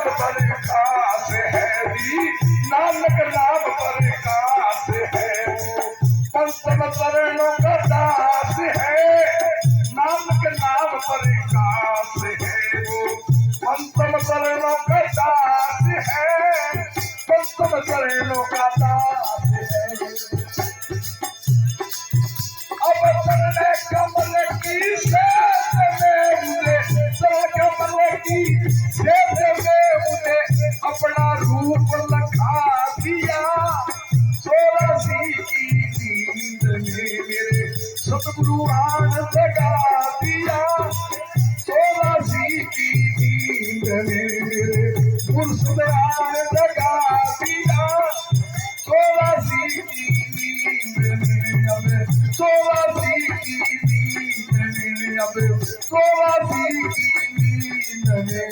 नाम पर खास है जी, नानक नाम पर खास है वो, पंचम चरणों का दास है, नानक नाम पर खास है वो, पंचम चरणों का दास है, पंचम चरणों का दास है। अब चरण कमल की सेज में मुझे, चरण कमल की सेज में मुझे अपना रूप लखा दिया, 84 की नींद में मेरे सतगुरु आन जगा दिया, 84 की नींद में मेरे मुर्शिद आन जगा दिया, 84 की नींद में अब 84 की नींद में अब 84 की नींद में